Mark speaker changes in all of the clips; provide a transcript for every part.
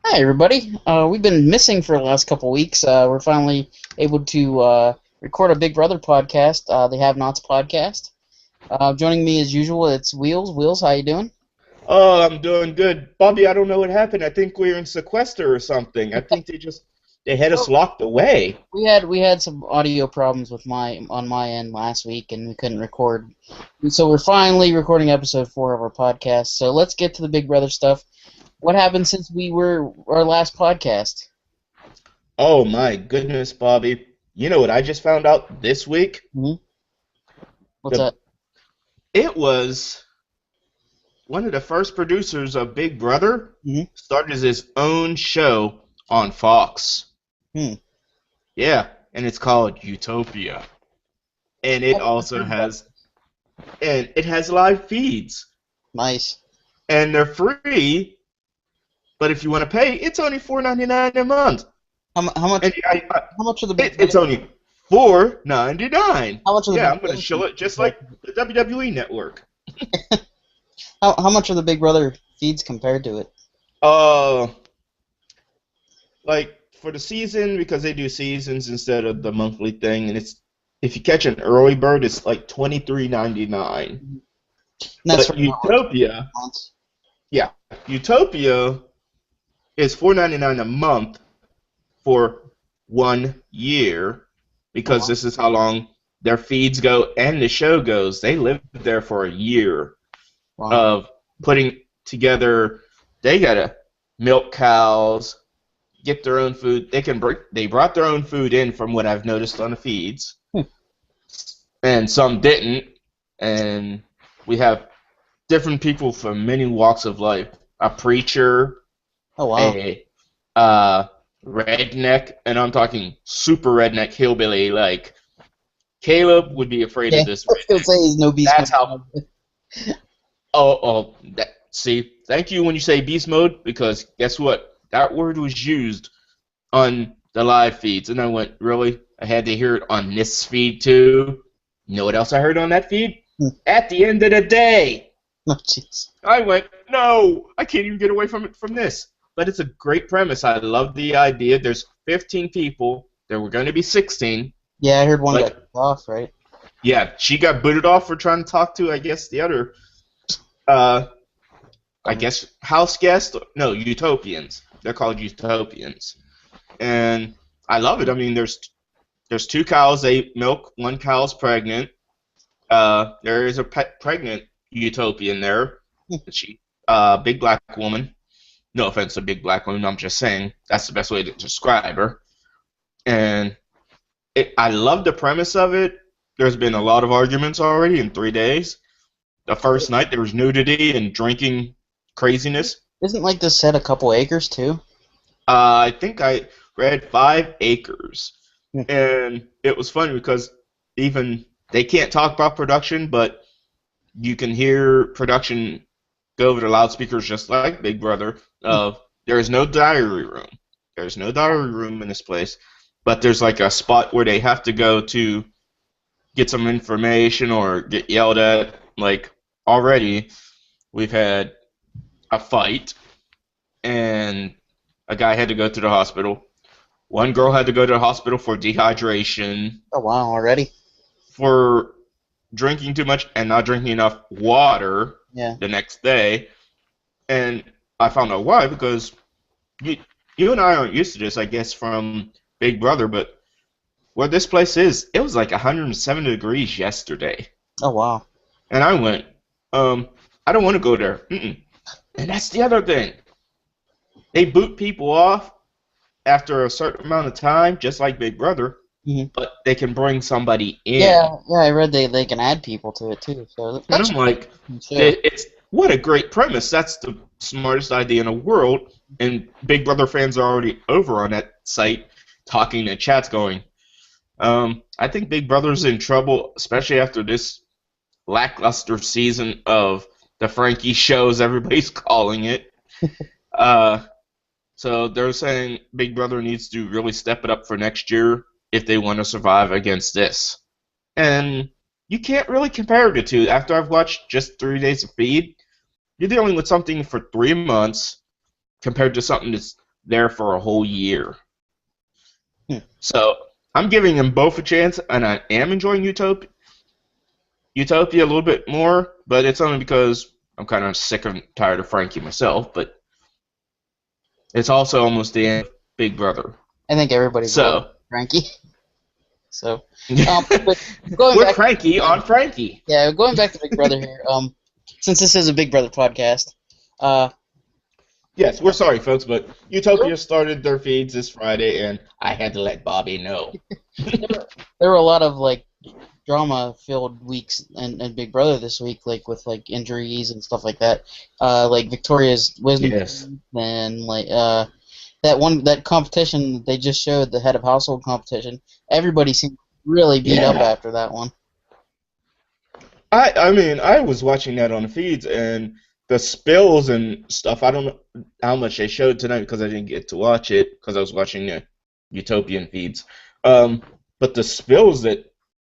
Speaker 1: Hi, everybody. We've been missing for the last couple weeks. We're finally able to record a Big Brother podcast, the Have Nots podcast. Joining me as usual, it's Wheels. Wheels, how you doing?
Speaker 2: Oh, I'm doing good. Bobby, I don't know what happened. I think we were in sequester or something. I think they had us
Speaker 1: Oh,
Speaker 2: locked away.
Speaker 1: we had some audio problems with my end last week, and we couldn't record. And so we're finally recording episode 4 of our podcast. So let's get to the Big Brother stuff. What happened since we were our last podcast?
Speaker 2: Oh my goodness, Bobby. You know what I just found out this week?
Speaker 1: Hmm. What's
Speaker 2: The
Speaker 1: that?
Speaker 2: it was one of the first producers of Big Brother
Speaker 1: Hmm.
Speaker 2: started his own show on Fox.
Speaker 1: Hmm.
Speaker 2: Yeah, and it's called Utopia. And
Speaker 1: I
Speaker 2: it
Speaker 1: haven't
Speaker 2: also
Speaker 1: heard about it.
Speaker 2: has live feeds.
Speaker 1: Nice.
Speaker 2: And they're free, but if you want to pay, it's only $4.99 a month.
Speaker 1: How much?
Speaker 2: And
Speaker 1: How much of the Big
Speaker 2: it's
Speaker 1: Brother?
Speaker 2: only $4.99.
Speaker 1: How much of the
Speaker 2: Yeah,
Speaker 1: Big
Speaker 2: I'm gonna
Speaker 1: Brother
Speaker 2: show
Speaker 1: feeds
Speaker 2: it just
Speaker 1: compared
Speaker 2: like
Speaker 1: to
Speaker 2: the WWE Network.
Speaker 1: how much of the Big Brother feeds compared to it?
Speaker 2: Uh, like for the season because they do seasons instead of the monthly thing, and it's if you catch an early bird, it's like $23.99.
Speaker 1: And that's for
Speaker 2: But
Speaker 1: what, like
Speaker 2: Utopia,
Speaker 1: months?
Speaker 2: yeah, Utopia is $4.99 a month for 1 year
Speaker 1: Oh
Speaker 2: because
Speaker 1: wow.
Speaker 2: this is how long their feeds go and the show goes. They live there for a year
Speaker 1: Wow.
Speaker 2: of putting together. They gotta milk cows, get their own food. They brought their own food in from what I've noticed on the feeds,
Speaker 1: Hmm.
Speaker 2: and some didn't. And we have different people from many walks of life. A preacher,
Speaker 1: Oh wow.
Speaker 2: a uh, redneck, and I'm talking super redneck hillbilly. Like Caleb would be afraid
Speaker 1: Yeah,
Speaker 2: of
Speaker 1: I
Speaker 2: this
Speaker 1: was gonna
Speaker 2: redneck.
Speaker 1: say he's no beast
Speaker 2: That's
Speaker 1: mode.
Speaker 2: how. See, thank you when you say beast mode because guess what? That word was used on the live feeds, and I went, really? I had to hear it on this feed too. You know what else I heard on that feed?
Speaker 1: Hmm.
Speaker 2: At the end of the day,
Speaker 1: Oh jeez.
Speaker 2: I went, no, I can't even get away from this. But it's a great premise. I love the idea. There's 15 people. There were going to be 16,
Speaker 1: Yeah, I heard one got
Speaker 2: but
Speaker 1: kicked off, right?
Speaker 2: yeah, she got booted off for trying to talk to, I guess, the other, uh, I
Speaker 1: Um,
Speaker 2: guess, house guest. No, Utopians. They're called Utopians, and I love it. I mean, there's two cows they milk. One cow's pregnant. There is a pregnant Utopian there. She, big black woman. No offense to big black woman. I'm just saying that's the best way to describe her. And I love the premise of it. There's been a lot of arguments already in 3 days. The first night there was nudity and drinking craziness.
Speaker 1: isn't like this set a couple acres too?
Speaker 2: I think I read 5 acres,
Speaker 1: Hmm.
Speaker 2: and it was funny because even they can't talk about production, but you can hear production go over the loudspeakers just like Big Brother. Of there is no diary room. There's no diary room in this place, but there's like a spot where they have to go to get some information or get yelled at. Like already, we've had a fight, and a guy had to go to the hospital. One girl had to go to the hospital for dehydration,
Speaker 1: Oh wow, already?
Speaker 2: for drinking too much and not drinking enough water
Speaker 1: Yeah.
Speaker 2: the next day. And I found out why because you, you and I aren't used to this, I guess, from Big Brother, but where this place is, it was like 107 degrees yesterday.
Speaker 1: Oh wow.
Speaker 2: And I went, I don't want to go there. Mm-mm. And that's the other thing. They boot people off after a certain amount of time, just like Big Brother,
Speaker 1: Hmm.
Speaker 2: but they can bring somebody in.
Speaker 1: Yeah, yeah, I read they can add people to it too, so
Speaker 2: And
Speaker 1: that's
Speaker 2: I'm like,
Speaker 1: sure.
Speaker 2: it's what a great premise. That's the smartest idea in the world. And Big Brother fans are already over on that site talking in chats going, I think Big Brother's in trouble, especially after this lackluster season of the Frankie shows, everybody's calling it. Uh, so they're saying Big Brother needs to really step it up for next year if they want to survive against this. And you can't really compare the two. After I've watched just 3 days of feed, you're dealing with something for 3 months compared to something that's there for a whole year.
Speaker 1: Hmm.
Speaker 2: So I'm giving them both a chance, and I am enjoying Utopia a little bit more, but it's only because I'm kind of sick and tired of Frankie myself. But it's also almost the end of Big Brother.
Speaker 1: I think everybody's
Speaker 2: So
Speaker 1: Frankie. So, but going
Speaker 2: we're
Speaker 1: back,
Speaker 2: cranky on Frankie.
Speaker 1: yeah, going back to Big Brother here. Since this is a Big Brother podcast,
Speaker 2: Yes, we're sorry, folks, but Utopia started their feeds this Friday, and I had to let Bobby know.
Speaker 1: there were a lot of like drama-filled weeks in Big Brother this week, like with like injuries and stuff like that. Like Victoria's wisdom,
Speaker 2: Yes.
Speaker 1: and like that competition that they just showed, the head of household competition. Everybody seemed really beat up after that one.
Speaker 2: I mean, I was watching that on the feeds, and the spills and stuff, I don't know how much they showed tonight because I didn't get to watch it because I was watching the Utopian feeds. But the spills that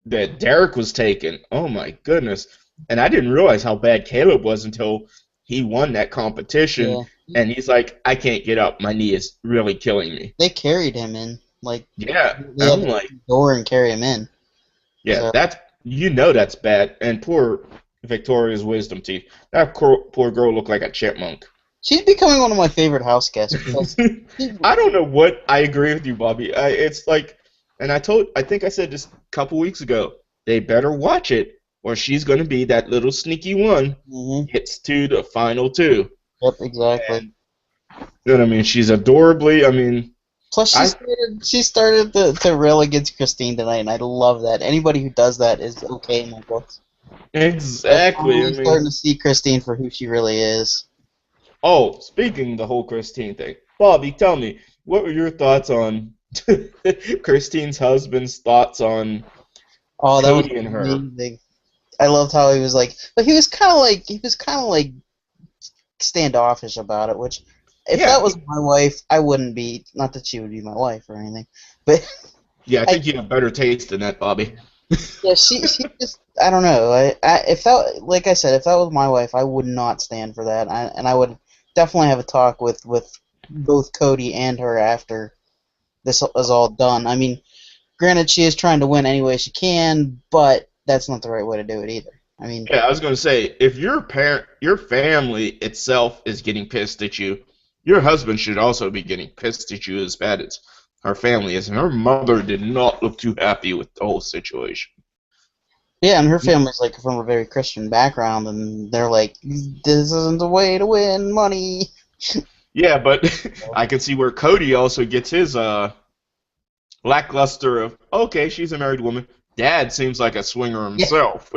Speaker 2: Derek was taking, oh my goodness. And I didn't realize how bad Caleb was until he won that competition.
Speaker 1: Yeah.
Speaker 2: And he's like, I can't get up. My knee is really killing me.
Speaker 1: They carried him in, like
Speaker 2: Yeah,
Speaker 1: they
Speaker 2: I'm
Speaker 1: had to
Speaker 2: like,
Speaker 1: door and carry him in.
Speaker 2: yeah,
Speaker 1: So-
Speaker 2: that's bad. And poor Victoria's wisdom teeth. That poor girl looked like a chipmunk.
Speaker 1: She's becoming one of my favorite house guests because
Speaker 2: I don't know what I agree with you, Bobby. It's like, and I think I said this a couple weeks ago. They better watch it, or she's going to be that little sneaky one. Gets to the final two.
Speaker 1: Yep, exactly.
Speaker 2: And, you know what I mean? She's adorably. I mean,
Speaker 1: plus she started to rail against Christine tonight, and I love that. Anybody who does that is okay in my books.
Speaker 2: Exactly.
Speaker 1: I'm starting to see Christine for who she really is.
Speaker 2: Oh, speaking of the whole Christine thing, Bobby, tell me, what were your thoughts on Christine's husband's thoughts on Cody and her?
Speaker 1: Amazing. I loved how he was like, but he was kind of like standoffish about it. Which, if that was my wife, I wouldn't be. Not that she would be my wife or anything, but
Speaker 2: yeah, I think you have better taste than that, Bobby.
Speaker 1: Yeah, she just, I don't know. If that, like I said, if that was my wife, I would not stand for that, and I would definitely have a talk with both Cody and her after this is all done. I mean, granted, she is trying to win any way she can, but that's not the right way to do it either. I mean,
Speaker 2: yeah, I was gonna say, if your family itself is getting pissed at you, your husband should also be getting pissed at you as bad as her family is, and her mother did not look too happy with the whole situation.
Speaker 1: Yeah, and her family's like from a very Christian background, and they're like, "This isn't the way to win money."
Speaker 2: Yeah, but I can see where Cody also gets his lackluster of, okay, she's a married woman. Dad seems like a swinger himself.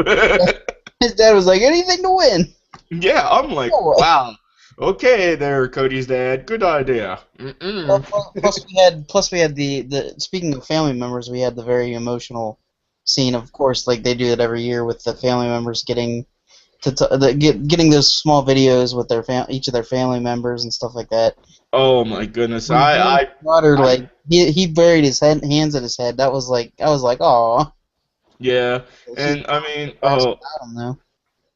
Speaker 1: His dad was like, "Anything to win."
Speaker 2: Yeah, I'm like, wow. Okay, there, Cody's dad. Good idea.
Speaker 1: Well, plus we had the speaking of family members, we had the very emotional scene. Of course, like they do it every year with the family members getting getting those small videos with their each of their family members and stuff like that.
Speaker 2: Oh my goodness!
Speaker 1: He buried his hands at his head. That was like I was like, "Aw."
Speaker 2: Yeah, and I mean,
Speaker 1: I don't know.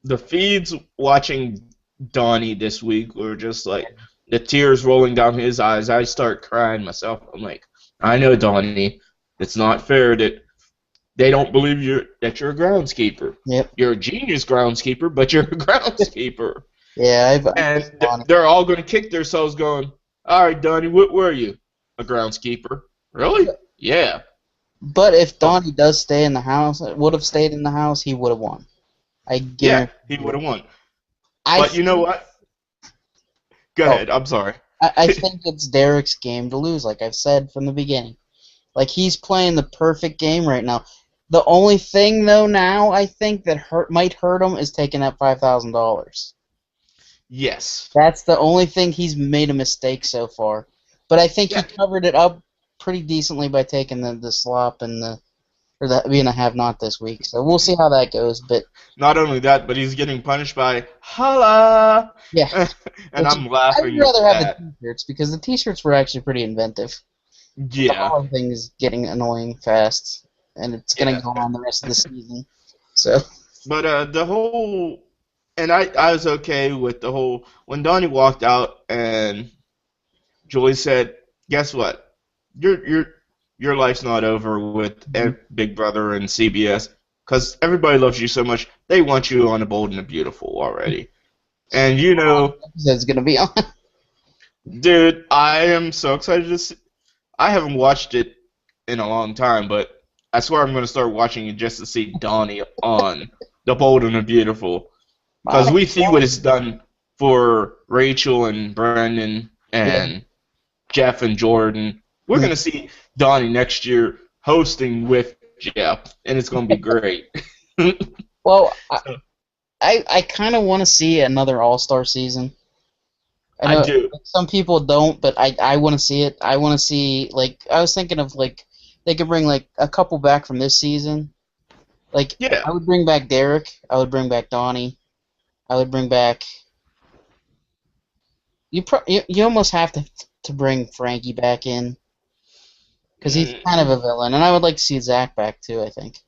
Speaker 2: The feeds watching Donnie this week were just like the tears rolling down his eyes. I start crying myself. I'm like, I know, Donnie, it's not fair that they don't believe that you're a groundskeeper.
Speaker 1: Yep.
Speaker 2: You're a genius groundskeeper, but you're a groundskeeper.
Speaker 1: Yeah,
Speaker 2: and they're all going to kick themselves going, all right, Donnie, what were you? A groundskeeper. Really? Yeah.
Speaker 1: But if Donnie does stay in the house, would have stayed in the house, he would have won. I guarantee.
Speaker 2: Yeah, he would have won. But you know what? Go ahead. I'm sorry.
Speaker 1: I think it's Derek's game to lose, like I've said from the beginning. Like, he's playing the perfect game right now. The only thing, though, now I think that might hurt him is taking that $5,000.
Speaker 2: Yes.
Speaker 1: That's the only thing he's made a mistake so far. But I think he covered it up pretty decently by taking the slop and being a have-not this week. So we'll see how that goes. But
Speaker 2: not only that, but he's getting punished by holla.
Speaker 1: Yeah.
Speaker 2: And I'm laughing.
Speaker 1: I'd rather have the T-shirts because the T-shirts were actually pretty inventive.
Speaker 2: Yeah.
Speaker 1: The whole thing is getting annoying fast, and it's going to go on the rest of the season. So.
Speaker 2: But the whole, and I was okay with the whole when Donnie walked out and Julie said, "Guess what? Your life's not over with Big Brother and CBS because everybody loves you so much. They want you on The Bold and the Beautiful already." And you know,
Speaker 1: It's gonna be on.
Speaker 2: dude, I am so excited to see. I haven't watched it in a long time, but I swear I'm going to start watching it just to see Donnie on The Bold and the Beautiful. Because we see what it's done for Rachel and Brandon and Jeff and Jordan. We're going to see Donnie next year hosting with Jeff, and it's going to be great.
Speaker 1: Well, I kind of want to see another All-Star season. I know
Speaker 2: do.
Speaker 1: some people don't, but I want to see it. I want to see, like, I was thinking of, like, they could bring, like, a couple back from this season. Like,
Speaker 2: Yeah.
Speaker 1: I would bring back Derek. I would bring back Donnie. I would bring back... You almost have to bring Frankie back in. Because he's kind of a villain. And I would like to see Zach back, too, I think.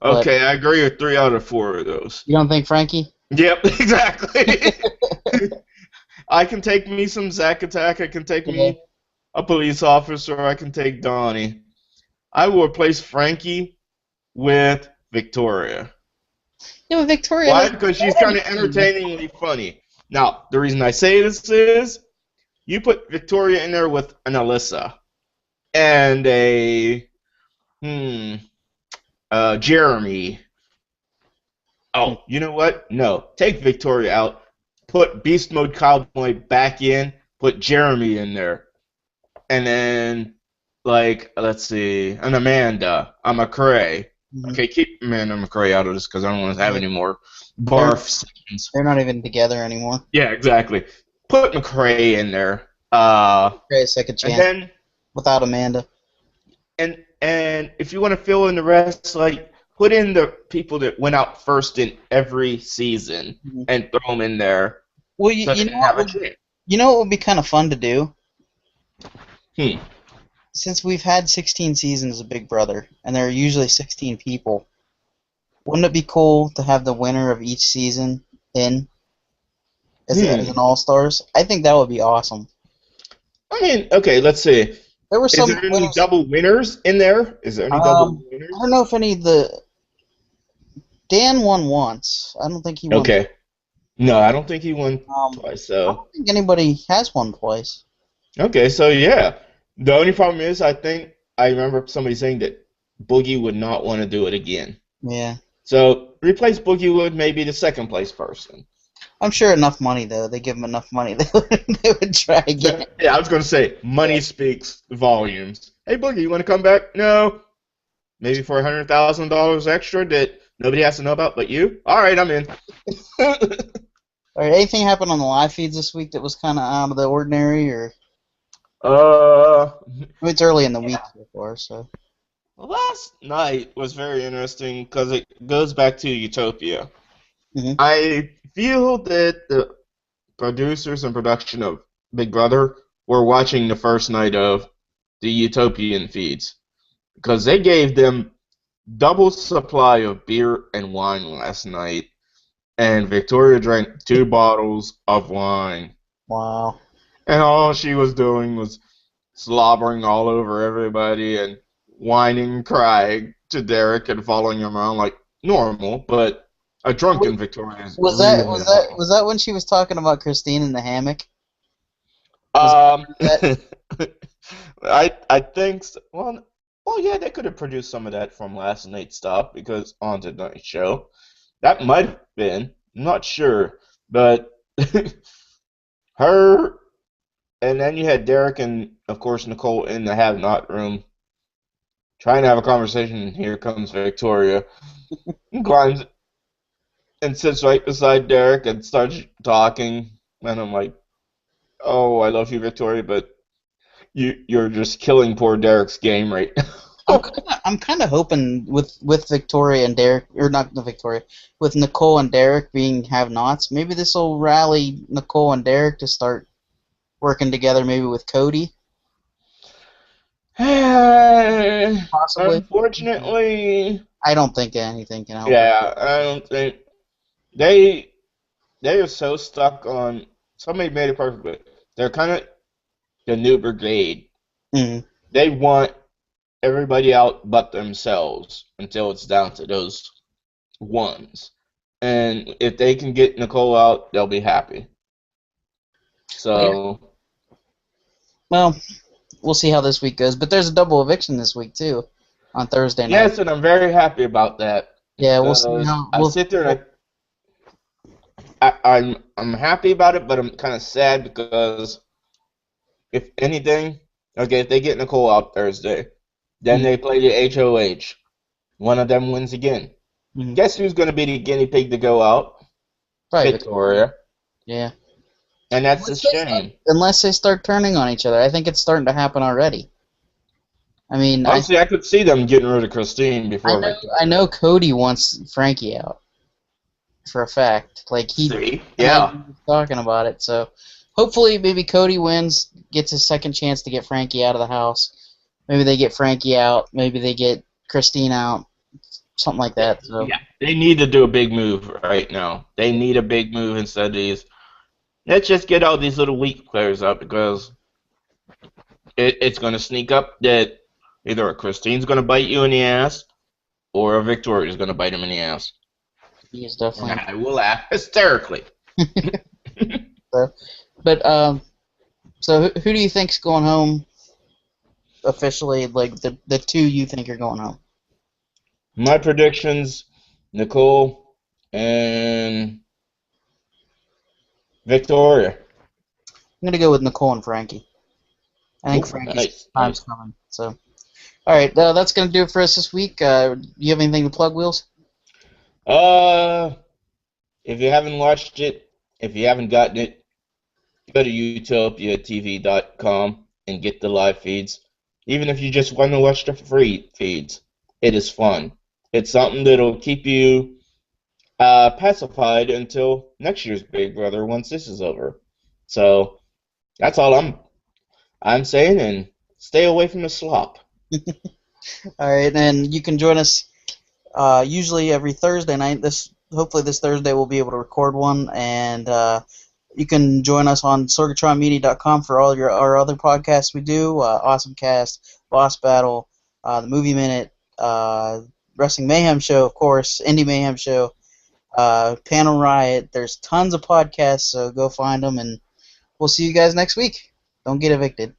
Speaker 2: Okay, I agree with 3 out of 4 of those.
Speaker 1: You don't think Frankie?
Speaker 2: Yep, exactly. I can take me some Zack Attack. I can take me a police officer. I can take Donnie. I will replace Frankie with Victoria.
Speaker 1: Yeah, but Victoria...
Speaker 2: Why? Because she's kind of entertainingly funny. Now, the reason I say this is you put Victoria in there with an Alyssa and a Jeremy. Oh, you know what? No. Take Victoria out. Put Beast Mode Cowboy back in. Put Jeremy in there. And then, like, let's see, an Amanda, a McCrae. Okay, keep Amanda McCrae out of this because I don't want to have any more barf scenes.
Speaker 1: They're not even together anymore.
Speaker 2: Yeah, exactly. Put McCrae in there.
Speaker 1: McCrae a second chance.
Speaker 2: And then,
Speaker 1: without Amanda.
Speaker 2: And if you want to fill in the rest, like, put in the people that went out first in every season and throw them in there.
Speaker 1: Well, you know what would be kind of fun to do? Since we've had 16 seasons of Big Brother, and there are usually 16 people, wouldn't it be cool to have the winner of each season in as an All-Stars? I think that would be awesome.
Speaker 2: I mean, okay, let's see.
Speaker 1: There were some.
Speaker 2: Is there any double winners in there? Is there any double winners?
Speaker 1: I don't know if any of the... Dan won once. I don't think he won.
Speaker 2: Okay. No, I don't think he won twice, so...
Speaker 1: I don't think anybody has won twice.
Speaker 2: Okay, so yeah. The only problem is, I think, I remember somebody saying that Boogie would not want to do it again.
Speaker 1: Yeah.
Speaker 2: So, replace Boogie with maybe the second place person.
Speaker 1: I'm sure enough money, though. They give him enough money, they would try again.
Speaker 2: Yeah, I was going to say, money speaks volumes. Hey, Boogie, you want to come back? No. Maybe for $100,000 extra that nobody has to know about but you? All right, I'm in.
Speaker 1: All right, anything happened on the live feeds this week that was kind of out of the ordinary, or? It's early in the week so far, so.
Speaker 2: Last night was very interesting because it goes back to Utopia.
Speaker 1: Mm-hmm.
Speaker 2: I feel that the producers and production of Big Brother were watching the first night of the Utopian feeds because they gave them double supply of beer and wine last night, and Victoria drank 2 bottles of wine.
Speaker 1: Wow.
Speaker 2: And all she was doing was slobbering all over everybody and whining and crying to Derek and following him around like normal, but a drunken Victoria is
Speaker 1: was that when she was talking about Christine in the hammock?
Speaker 2: I think so. Well, yeah, they could have produced some of that from last night's stuff because on tonight's show. That might have been. I'm not sure, but her. And then you had Derek and, of course, Nicole in the have-not room trying to have a conversation, and here comes Victoria. Climbs and sits right beside Derek and starts talking. And I'm like, oh, I love you, Victoria, but you're just killing poor Derek's game right now.
Speaker 1: I'm kind of hoping with Victoria and Derek, or not Victoria, with Nicole and Derek being have-nots, maybe this will rally Nicole and Derek to start working together, maybe with Cody. Possibly.
Speaker 2: Unfortunately,
Speaker 1: I don't think anything can help.
Speaker 2: Yeah, I don't think they are so stuck on. Somebody made it perfectly. They're kind of the new brigade.
Speaker 1: Mm.
Speaker 2: They want everybody out but themselves until it's down to those ones. And if they can get Nicole out, they'll be happy.
Speaker 1: Well, yeah.
Speaker 2: So,
Speaker 1: Well, we'll see how this week goes. But there's a double eviction this week too, on Thursday night.
Speaker 2: yes, and I'm very happy about that.
Speaker 1: Yeah, we'll see
Speaker 2: Because
Speaker 1: how.
Speaker 2: I sit there and I'm happy about it, but I'm kind of sad because if anything, okay, if they get Nicole out Thursday, then they play the HOH. One of them wins again.
Speaker 1: Mhm.
Speaker 2: Guess who's going to be the guinea pig to go out?
Speaker 1: Probably
Speaker 2: Victoria.
Speaker 1: Yeah.
Speaker 2: And that's a shame.
Speaker 1: Unless they start turning on each other. I think it's starting to happen already. I mean,
Speaker 2: Honestly, I could see them getting rid of Christine before Victoria.
Speaker 1: I know Cody wants Frankie out for a fact. Like he was talking about it. So hopefully, maybe Cody wins, gets his second chance to get Frankie out of the house. Maybe they get Frankie out. Maybe they get Christine out. Something like that. So.
Speaker 2: Yeah, they need to do a big move right now. They need a big move instead of these. Let's just get all these little weak players out because it's going to sneak up that either a Christine's going to bite you in the ass or a Victoria's going to bite him in the ass.
Speaker 1: He is definitely.
Speaker 2: And I will laugh hysterically.
Speaker 1: So who do you think's going home officially? Like the two you think are going home?
Speaker 2: My predictions: Nicole and Victoria.
Speaker 1: I'm gonna go with Nicole and Frankie. I think Frankie's time's coming. So, all right, that's gonna do it for us this week. Do you have anything to plug, Wheels?
Speaker 2: If you haven't watched it, if you haven't gotten it, go to utopiatv.com and get the live feeds. Even if you just want to watch the free feeds, it is fun. It's something that'll keep you pacified until next year's Big Brother once this is over. So that's all I'm saying, and stay away from the slop.
Speaker 1: All right, and you can join us usually every Thursday night. Hopefully this Thursday we'll be able to record one, and you can join us on sorgatronmedia.com for all our other podcasts we do. Awesome Cast, Boss Battle, the Movie Minute, Wrestling Mayhem Show, of course, Indie Mayhem Show, Panel Riot. There's tons of podcasts, so go find them, and we'll see you guys next week. Don't get evicted.